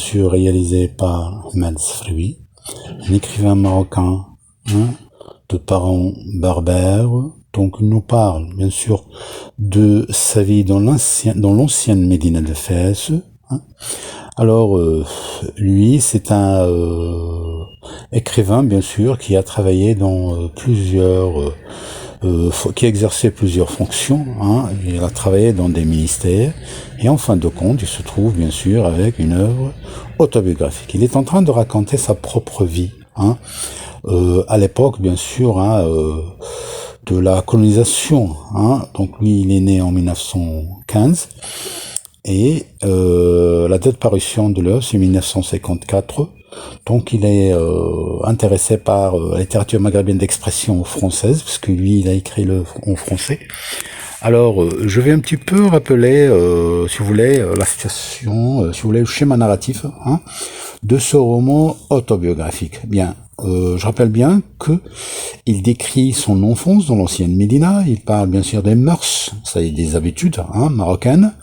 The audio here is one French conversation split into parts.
sûr réalisé par Ahmed Sfraoui, un écrivain marocain, de parents berbères. Donc il nous parle bien sûr de sa vie dans l'ancienne Médina de Fès. Alors lui c'est un écrivain bien sûr qui a travaillé dans qui exerçait plusieurs fonctions. Il a travaillé dans des ministères et en fin de compte il se trouve bien sûr avec une œuvre autobiographique. Il est en train de raconter sa propre vie. À l'époque bien sûr de la colonisation. Donc lui il est né en 1915 et la date de parution de l'œuvre c'est 1954. Donc il est intéressé par la littérature maghrébine d'expression française puisque lui il a écrit l'œuvre en français. Alors je vais un petit peu rappeler si vous voulez la situation, si vous voulez le schéma narratif de ce roman autobiographique. Bien, je rappelle bien que il décrit son enfance dans l'ancienne Médina, il parle bien sûr des mœurs, c'est des habitudes marocaines,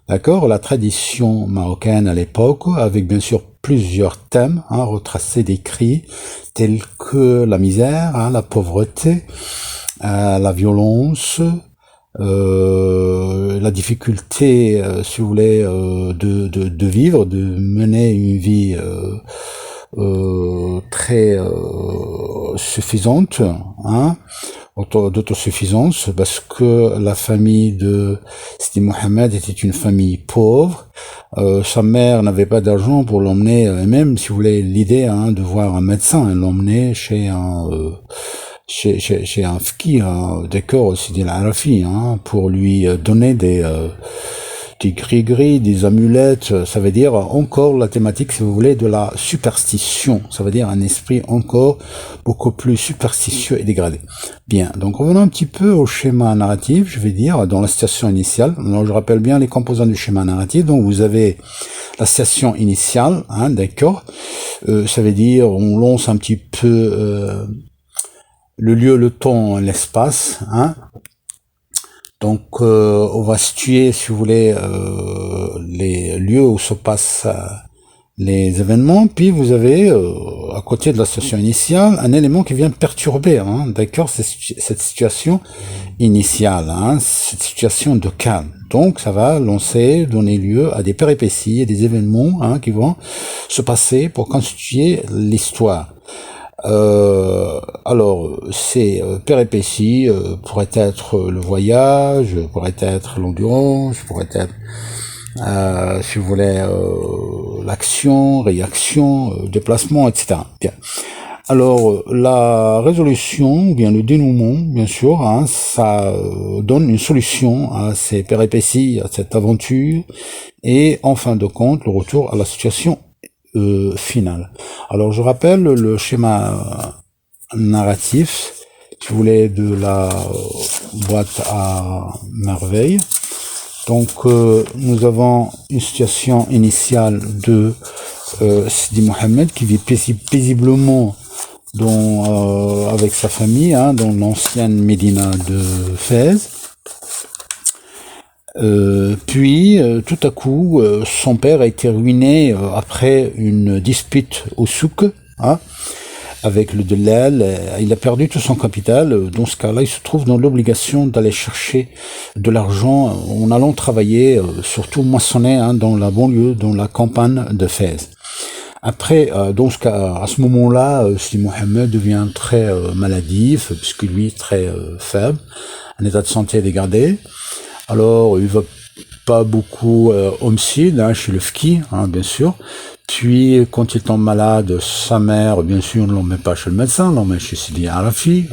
d'accord, la tradition marocaine à l'époque, avec bien sûr plusieurs thèmes retracés, décrits, tels que la misère, la pauvreté, la violence, la difficulté, si vous voulez, de vivre, de mener une vie très suffisante, d'autosuffisance, parce que la famille de Sidi Mohamed était une famille pauvre. Sa mère n'avait pas d'argent pour l'emmener, même si vous voulez l'idée de voir un médecin, elle l'emmenait chez un fki, d'accord, Sidi al-Arafi, pour lui donner des gris-gris, des amulettes. Ça veut dire encore la thématique, si vous voulez, de la superstition. Ça veut dire un esprit encore beaucoup plus superstitieux et dégradé. Bien, donc revenons un petit peu au schéma narratif, je vais dire, dans la situation initiale. Alors je rappelle bien les composants du schéma narratif. Donc vous avez la situation initiale, d'accord. Ça veut dire on lance un petit peu le lieu, le temps, l'espace, Donc, on va situer, si vous voulez, les lieux où se passent les événements. Puis vous avez, à côté de la situation initiale, un élément qui vient perturber, d'accord, cette situation initiale, cette situation de calme. Donc, ça va donner lieu à des péripéties et des événements qui vont se passer pour constituer l'histoire. Alors, ces péripéties pourraient être le voyage, pourraient être l'endurance, pourraient être, si vous voulez, l'action, réaction, déplacement, etc. Bien. Alors, la résolution, ou bien le dénouement, bien sûr, ça donne une solution à ces péripéties, à cette aventure, et en fin de compte, le retour à la situation finale. Alors je rappelle le schéma narratif, si vous voulez, de la boîte à merveille. Donc nous avons une situation initiale de Sidi Mohamed qui vit paisiblement avec sa famille dans l'ancienne Médina de Fès. Puis, tout à coup, son père a été ruiné après une dispute au souk, avec le Delal. Il a perdu tout son capital. Dans ce cas-là, il se trouve dans l'obligation d'aller chercher de l'argent en allant travailler, surtout moissonner dans la banlieue, dans la campagne de Fès. Après, dans ce cas, à ce moment-là, Sidi Mohamed devient très maladif, puisque lui est très faible, un état de santé dégradé. Alors, il va pas beaucoup homicide chez le fki, bien sûr. Puis, quand il tombe malade, sa mère, bien sûr, ne l'emmet pas chez le médecin, l'emmet chez Sidi Arafi,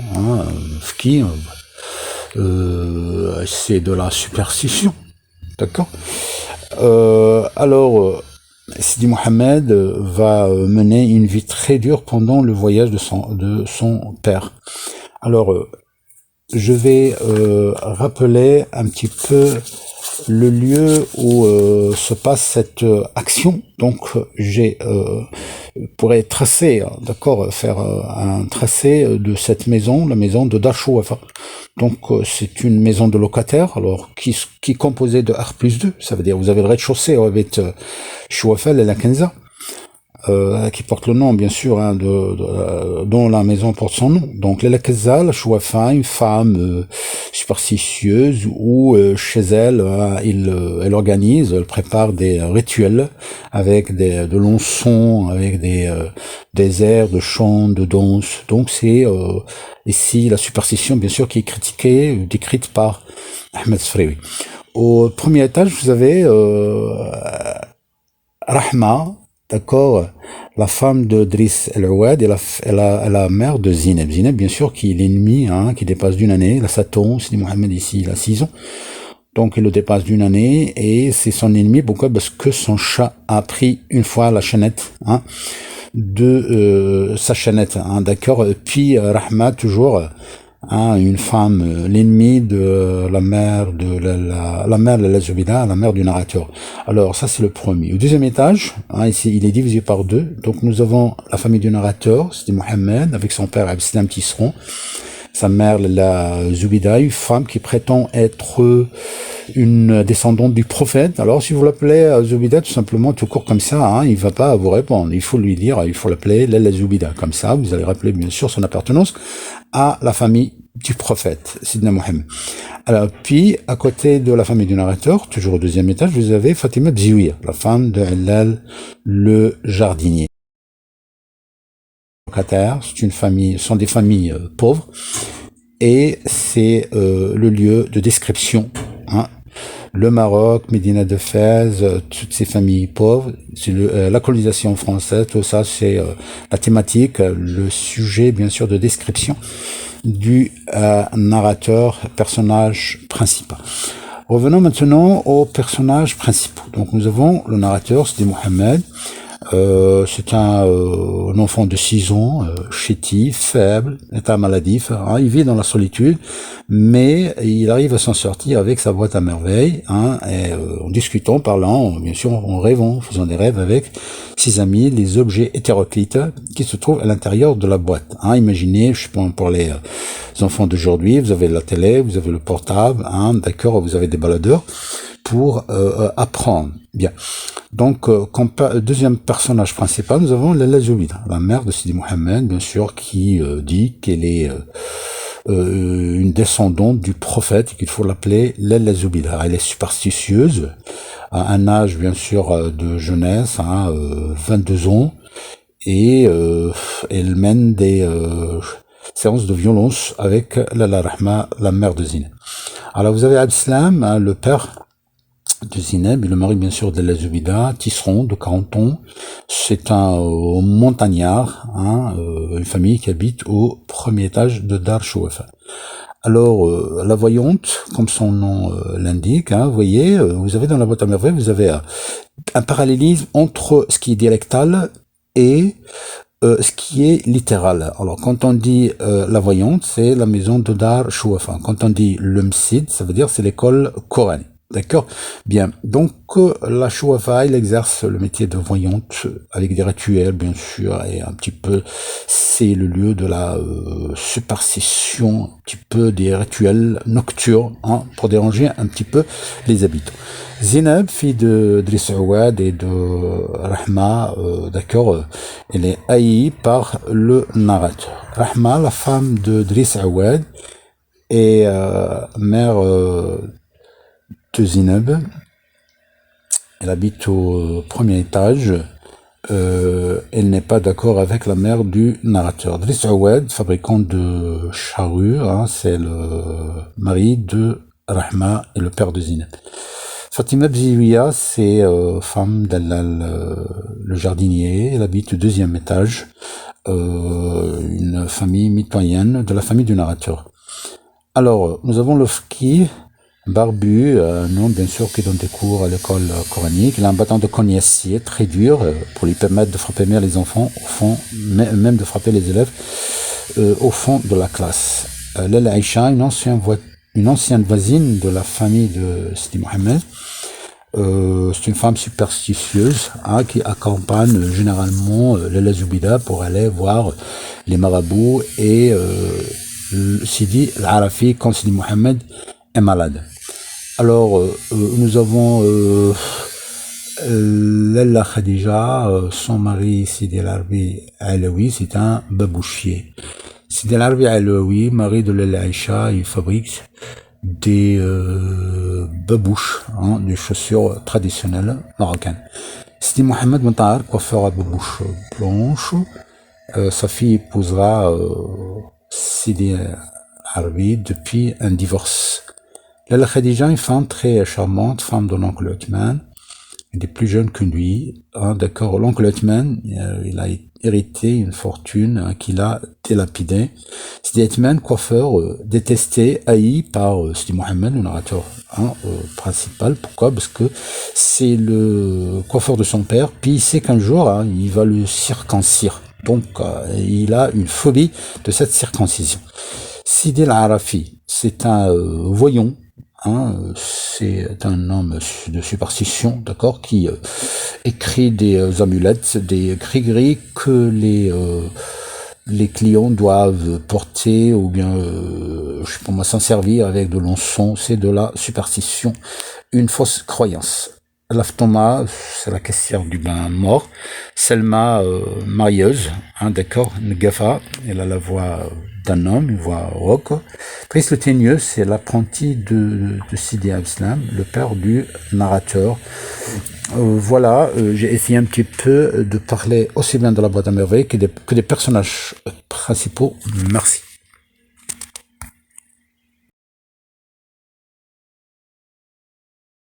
fki. C'est de la superstition, d'accord. Alors, Sidi Mohamed va mener une vie très dure pendant le voyage de son père. Alors, je vais rappeler un petit peu le lieu où se passe cette action. Donc j'ai pourrais tracer, d'accord, faire un tracé de cette maison, la maison de Dar Chouafa. Donc c'est une maison de locataires, alors qui est composée de R+2, ça veut dire vous avez le rez-de-chaussée avec Chouafa et la Kenza. qui porte le nom, bien sûr, hein, dont la maison porte son nom. Donc, Lala Kaza, la Chouafa, une femme superstitieuse, où chez elle, elle organise, elle prépare des rituels avec de longs sons, avec des airs de chant, de danse. Donc, c'est ici la superstition, bien sûr, qui est critiquée, décrite par Ahmed Sfrewi. Au premier étage, vous avez Rahma, d'accord, la femme de Driss El-Ouad et la mère de Zineb. Zineb, bien sûr, qui est l'ennemi, hein, qui dépasse d'une année. La Satan, Sidi Mohamed ici, il a 6 ans. Donc, il le dépasse d'une année et c'est son ennemi. Pourquoi? Parce que son chat a pris une fois la chaînette, hein, de sa chaînette, hein, d'accord. Puis, Rahma, toujours, hein, une femme, l'ennemi de la mère de la mère de la Zubida, la mère du narrateur. Alors ça c'est le premier. Au deuxième étage, hein, ici il est divisé par deux. Donc nous avons la famille du narrateur, c'était Mohamed avec son père Abdeslam Tisseron, sa mère la Zubida, une femme qui prétend être une descendante du prophète. Alors si vous l'appelez Zubida tout simplement tout court comme ça, hein, il va pas vous répondre. Il faut lui dire, il faut l'appeler la Zubida. Comme ça, vous allez rappeler bien sûr son appartenance à la famille du prophète, Sidna Mohamed. Alors, puis, à côté de la famille du narrateur, toujours au deuxième étage, vous avez Fatima Bziouia, la femme de Halal, le jardinier. C'est une famille, ce sont des familles pauvres, et c'est le lieu de description, hein. Le Maroc, Médina de Fès, toutes ces familles pauvres, c'est la colonisation française, tout ça, c'est la thématique, le sujet, bien sûr, de description du narrateur, personnage principal. Revenons maintenant aux personnages principaux. Donc nous avons le narrateur, c'est Mohamed. C'est un enfant de 6 ans, chétif, faible, état maladif, hein, il vit dans la solitude, mais il arrive à s'en sortir avec sa boîte à merveille, hein, et, en discutant, parlant, bien sûr en rêvant, faisant des rêves avec ses amis, les objets hétéroclites qui se trouvent à l'intérieur de la boîte. Hein. Imaginez, je pense pour les enfants d'aujourd'hui, vous avez la télé, vous avez le portable, hein, d'accord, vous avez des baladeurs pour apprendre. Bien. Donc, deuxième personnage principal, nous avons Lala Zoubida, la mère de Sidi Mohamed, bien sûr, qui dit qu'elle est une descendante du prophète et qu'il faut l'appeler Lala Zoubida. Elle est superstitieuse, à un âge, bien sûr, de jeunesse, hein, 22 ans, et elle mène des séances de violence avec Lala Rahma, la mère de Zineb. Alors, vous avez Abdeslam, hein, le père de Zineb, et le mari bien sûr de la Zubida, Tisseron, de 40 ans. C'est un montagnard, hein, une famille qui habite au premier étage de Dar Chouafa. Alors, la voyante, comme son nom l'indique, hein, vous voyez, vous avez dans la boîte à merveille, vous avez un parallélisme entre ce qui est dialectal et ce qui est littéral. Alors, quand on dit la voyante, c'est la maison de Dar Chouafa. Quand on dit le Msid, ça veut dire c'est l'école coranique. D'accord? Bien. Donc, la Chouafa, il exerce le métier de voyante avec des rituels, bien sûr, et un petit peu, c'est le lieu de la superstition, un petit peu des rituels nocturnes, hein, pour déranger un petit peu les habitants. Zineb, fille de Driss Ouad et de Rahma, d'accord, elle est haïe par le narrateur. Rahma, la femme de Driss Ouad, est mère de Zineb. Elle habite au premier étage. Elle n'est pas d'accord avec la mère du narrateur. Driss Ouad, fabricant de charrues, hein, c'est le mari de Rahma et le père de Zineb. Fatima Bziouia, c'est femme d'Allal, le jardinier. Elle habite au deuxième étage. Une famille mitoyenne de la famille du narrateur. Alors, nous avons le Fki, barbu, non, bien sûr, qui donne des cours à l'école coranique. Il a un bâton de cognacier très dur pour lui permettre de frapper mieux les enfants, au fond, même de frapper les élèves au fond de la classe. Lala Aïcha, une ancienne voisine de la famille de Sidi Mohamed. C'est une femme superstitieuse, hein, qui accompagne généralement Lala Zoubida pour aller voir les marabouts et Sidi Al-Arafi quand Sidi Mohamed est malade. Alors, nous avons Lalla Khadija, son mari Sidi El Arbi Alaoui, c'est un babouchier. Sidi El Arbi Alaoui, mari de Lalla Aïcha, il fabrique des babouches, hein, des chaussures traditionnelles marocaines. Sidi Mohamed Montar, coiffeur à babouches blanches, sa fille épousera Sidi Arbi depuis un divorce. Lalla Khadija, une femme très charmante, femme de l'oncle Othman. Il est plus jeune que lui, hein, d'accord. L'oncle Othman, il a hérité une fortune hein, qu'il a délapidée. Sidi Othman, coiffeur, détesté, haï par Sidi Mohamed, le narrateur hein, principal. Pourquoi? Parce que c'est le coiffeur de son père, puis il sait qu'un jour, hein, il va le circoncire. Donc, il a une phobie de cette circoncision. Sidi El-Arafi, c'est un voyant. Hein, c'est un homme de superstition, d'accord, qui écrit des amulettes, des gris-gris que les clients doivent porter ou bien, je sais pas moi, s'en servir avec de l'encens. C'est de la superstition, une fausse croyance. L'Aftoma, c'est la caissière du bain mort. Selma, marieuse, hein, d'accord, Ngafa, elle a la voix d'un homme, une voix rauque. Brice le Teigneux, c'est l'apprenti de Sidi Abslam, le père du narrateur. Voilà, j'ai essayé un petit peu de parler aussi bien de la boîte à merveilles que des personnages principaux. Merci.